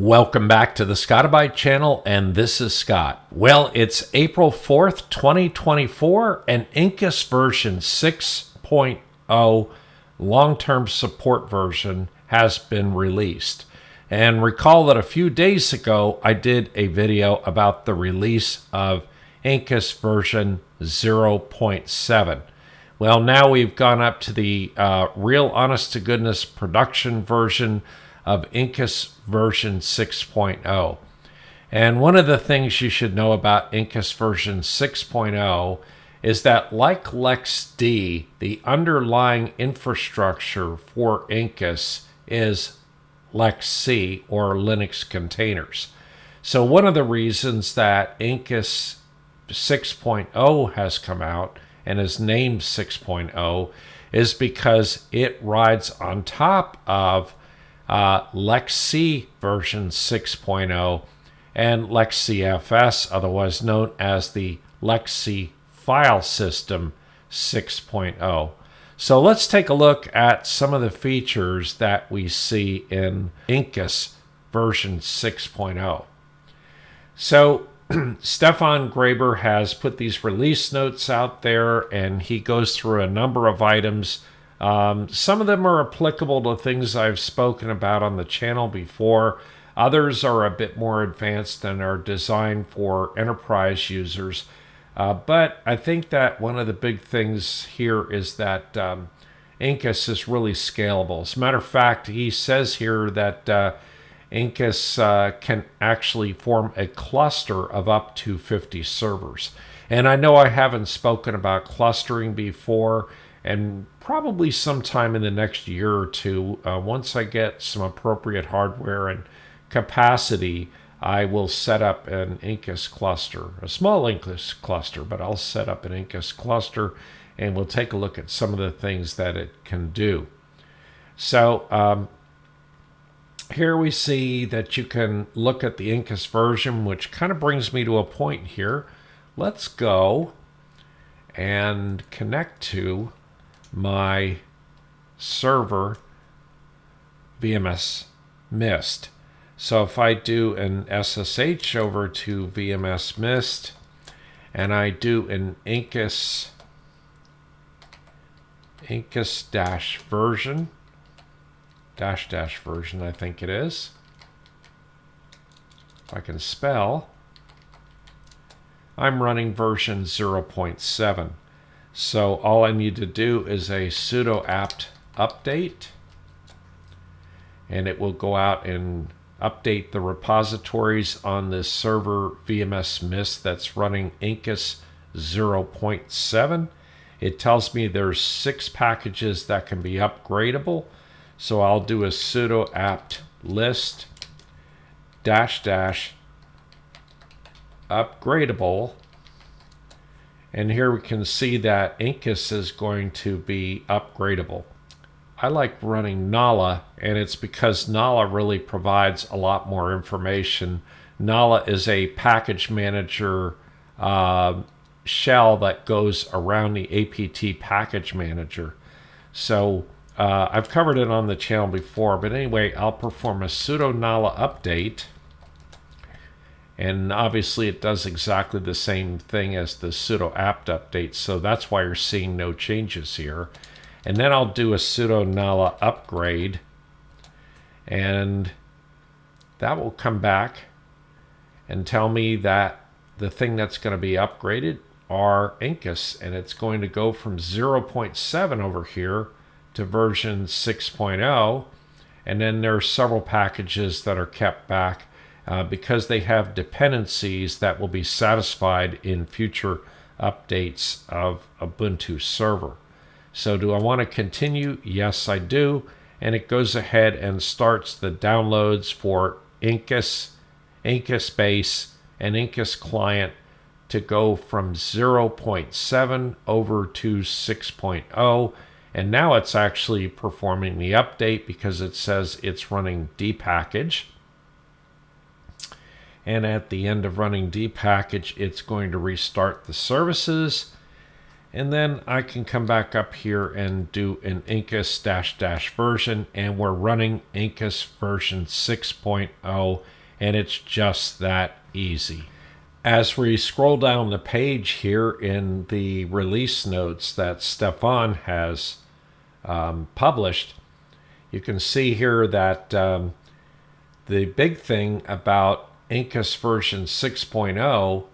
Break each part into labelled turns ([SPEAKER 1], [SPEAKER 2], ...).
[SPEAKER 1] Welcome back to the Scotti-BYTE channel, and this is Scott. Well, it's April 4th, 2024, and Incus version 6.0 long-term support version has been released. And recall that a few days ago, I did a video about the release of Incus version 0.7. Well, now we've gone up to the real honest-to-goodness production version of Incus version 6.0. And one of the things you should know about Incus version 6.0 is that, like LXD, the underlying infrastructure for Incus is LXC, or Linux containers. So one of the reasons that Incus 6.0 has come out and is named 6.0 is because it rides on top of LXC version 6.0 and LXCFS, otherwise known as the LXC file system 6.0. So let's take a look at some of the features that we see in Incus version 6.0. So Stefan Graber has put these release notes out there, and he goes through a number of items. Some of them are applicable to things I've spoken about on the channel before. Others are a bit more advanced and are designed for enterprise users. But I think that one of the big things here is that Incus is really scalable. As a matter of fact, he says here that Incus can actually form a cluster of up to 50 servers. And I know I haven't spoken about clustering before, and probably sometime in the next year or two, once I get some appropriate hardware and capacity, I will set up an Incus cluster, a small Incus cluster, but I'll set up an Incus cluster and we'll take a look at some of the things that it can do. So here we see that you can look at the Incus version, which kind of brings me to a point here. Let's go and connect to my server VMS Mist. So if I do an SSH over to VMS Mist and I do an Incus version version, I think it is, if I can spell, I'm running version 0.7. So all I need to do is a sudo apt update, and it will go out and update the repositories on this server VMS Mist that's running Incus 0.7. It tells me there's 6 packages that can be upgradable. So I'll do a sudo apt list -- upgradable. And here we can see that Incus is going to be upgradable. I like running Nala, and it's because Nala really provides a lot more information. Nala is a package manager shell that goes around the apt package manager. So I've covered it on the channel before, but anyway, I'll perform a sudo Nala update. And obviously it does exactly the same thing as the sudo apt update, so that's why you're seeing no changes here. And then I'll do a sudo Nala upgrade, and that will come back and tell me that the thing that's going to be upgraded are Incus, and it's going to go from 0.7 over here to version 6.0, and then there are several packages that are kept back because they have dependencies that will be satisfied in future updates of Ubuntu server. So do I want to continue? Yes, I do. And it goes ahead and starts the downloads for Incus, Incus Base, and Incus Client to go from 0.7 over to 6.0. And now it's actually performing the update because it says it's running dpackage. And at the end of running dpackage, it's going to restart the services. And then I can come back up here and do an Incus -- version, and we're running Incus version 6.0, and it's just that easy. As we scroll down the page here in the release notes that Stefan has published, you can see here that the big thing about Incus version 6.0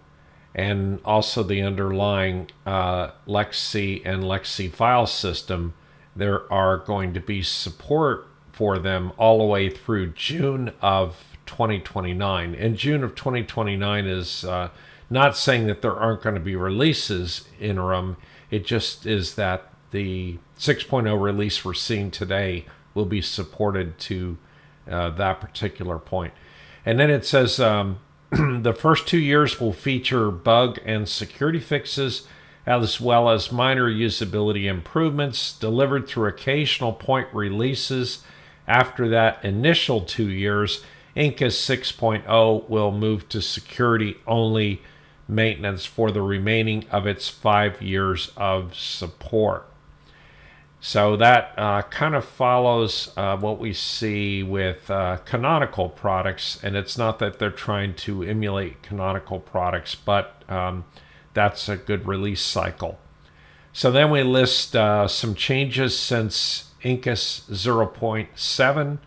[SPEAKER 1] and also the underlying LexC and LexC file system, there are going to be support for them all the way through June of 2029. And June of 2029 is not saying that there aren't going to be releases interim. It just is that the 6.0 release we're seeing today will be supported to that particular point. And then it says the first 2 years will feature bug and security fixes, as well as minor usability improvements delivered through occasional point releases. After that initial 2 years, Incus 6.0 will move to security-only maintenance for the remaining of its 5 years of support. So that kind of follows what we see with canonical products, and it's not that they're trying to emulate canonical products, but that's a good release cycle. So then we list some changes since Incus 0.7,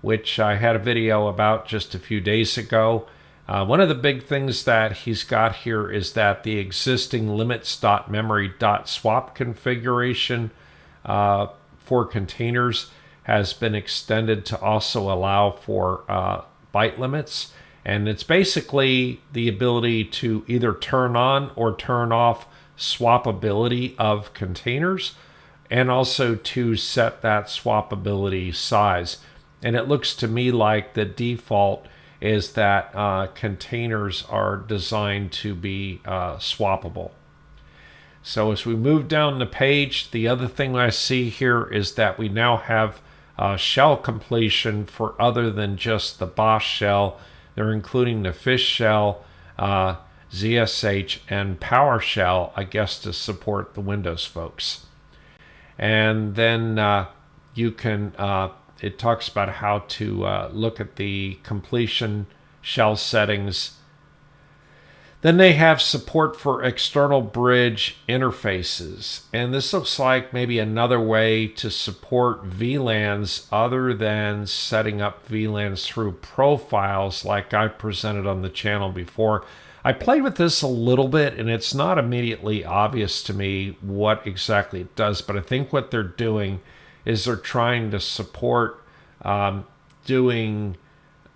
[SPEAKER 1] which I had a video about just a few days ago. One of the big things that he's got here is that the existing limits.memory.swap configuration for containers has been extended to also allow for byte limits. And it's basically the ability to either turn on or turn off swappability of containers, and also to set that swappability size. And it looks to me like the default is that containers are designed to be swappable. So as we move down the page, the other thing I see here is that we now have shell completion for other than just the Bosch shell. They're including the fish shell, ZSH, and PowerShell, I guess, to support the Windows folks. And then you can, it talks about how to look at the completion shell settings. Then they have support for external bridge interfaces. And this looks like maybe another way to support VLANs other than setting up VLANs through profiles like I presented on the channel before. I played with this a little bit, and it's not immediately obvious to me what exactly it does, but I think what they're doing is they're trying to support doing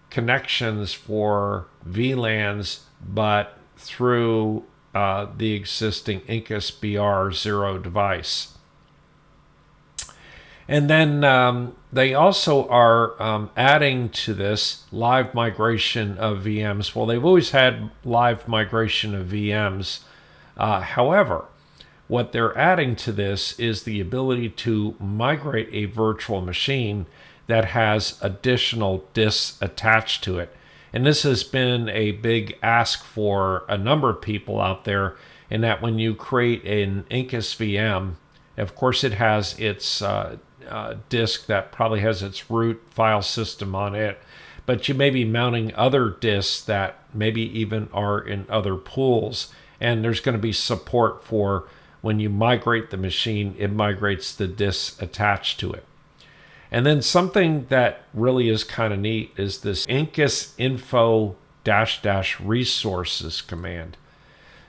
[SPEAKER 1] connections for VLANs, but through the existing Incus BR0 device. And then they also are adding to this live migration of VMs. Well, they've always had live migration of VMs. However, what they're adding to this is the ability to migrate a virtual machine that has additional disks attached to it. And this has been a big ask for a number of people out there, in that when you create an Incus VM, of course it has its disk that probably has its root file system on it, but you may be mounting other disks that maybe even are in other pools, and there's going to be support for when you migrate the machine, it migrates the disks attached to it. And then something that really is kind of neat is this Incus info -- resources command.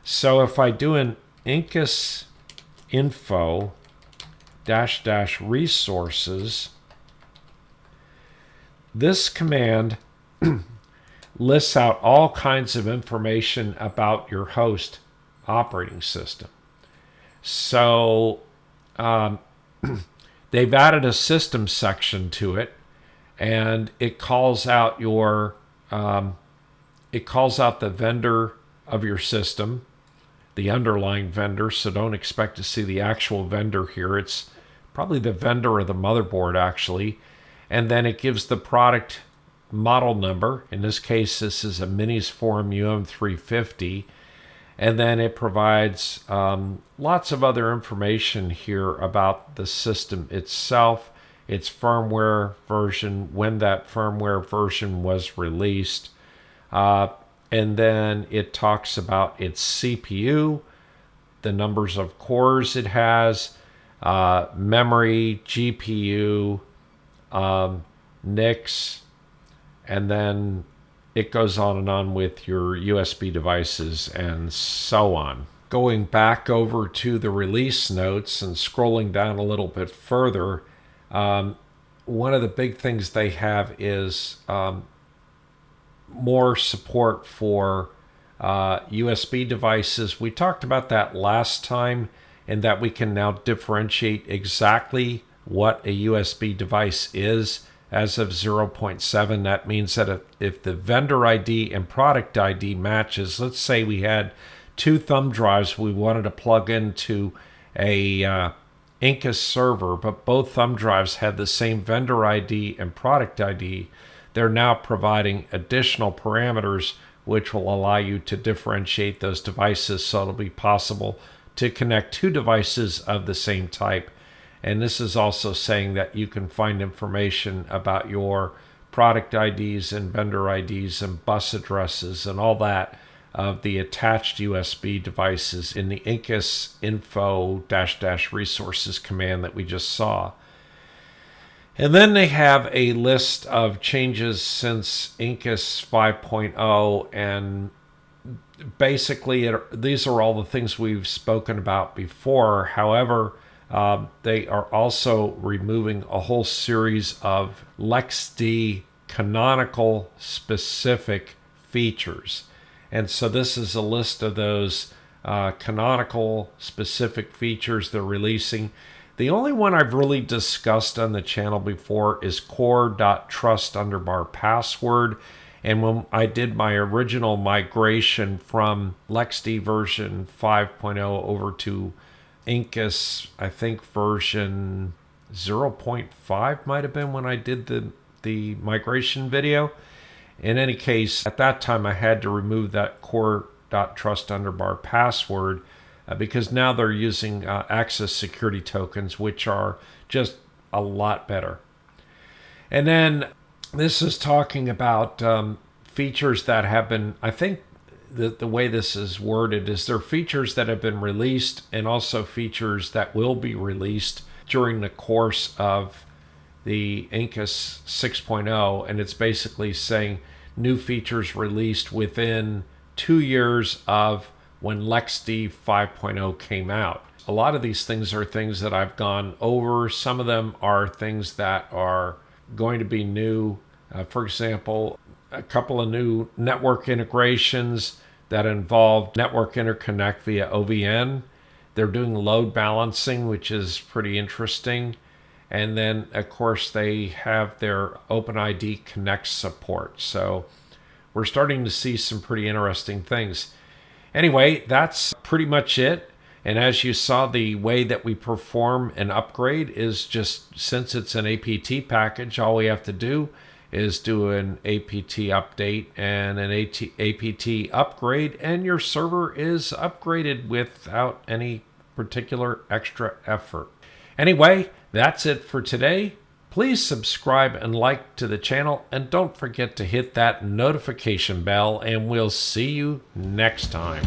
[SPEAKER 1] So if I do an Incus info -- resources, this command lists out all kinds of information about your host operating system. So they've added a system section to it, and it calls out your it calls out the vendor of your system, the underlying vendor. So don't expect to see the actual vendor here. It's probably the vendor of the motherboard, actually. And then it gives the product model number. In this case, this is a Minis Forum UM350. And then it provides lots of other information here about the system itself, its firmware version, when that firmware version was released. And then it talks about its CPU, the numbers of cores it has, memory, GPU, NICs, and then it goes on and on with your USB devices and so on. Going back over to the release notes and scrolling down a little bit further, one of the big things they have is more support for USB devices. We talked about that last time, and that we can now differentiate exactly what a USB device is as of 0.7. That means that if the vendor ID and product ID matches, let's say we had two thumb drives we wanted to plug into a Incus server, but both thumb drives had the same vendor ID and product ID, they're now providing additional parameters which will allow you to differentiate those devices, so it'll be possible to connect two devices of the same type. And this is also saying that you can find information about your product IDs and vendor IDs and bus addresses and all that of the attached USB devices in the Incus info -- resources command that we just saw. And then they have a list of changes since Incus 5.0, and basically these are all the things we've spoken about before. However, they are also removing a whole series of LXD canonical specific features. And so this is a list of those canonical specific features they're releasing. The only one I've really discussed on the channel before is core.trust_password. And when I did my original migration from LXD version 5.0 over to Incus, I think version 0.5 might have been when I did the migration video. In any case, at that time I had to remove that core.trust_password because now they're using access security tokens, which are just a lot better. And then this is talking about features that have been, I think the way this is worded is there are features that have been released and also features that will be released during the course of the Incus 6.0. And it's basically saying new features released within 2 years of when LXD 5.0 came out. A lot of these things are things that I've gone over. Some of them are things that are going to be new. For example, a couple of new network integrations that involve network interconnect via OVN. They're doing load balancing, which is pretty interesting. And then, of course, they have their OpenID Connect support. So we're starting to see some pretty interesting things. Anyway, that's pretty much it. And as you saw, the way that we perform an upgrade is just, since it's an APT package, all we have to do is do an APT update and an APT upgrade, and your server is upgraded without any particular extra effort. Anyway, that's it for today. Please subscribe and like to the channel, and don't forget to hit that notification bell, and we'll see you next time.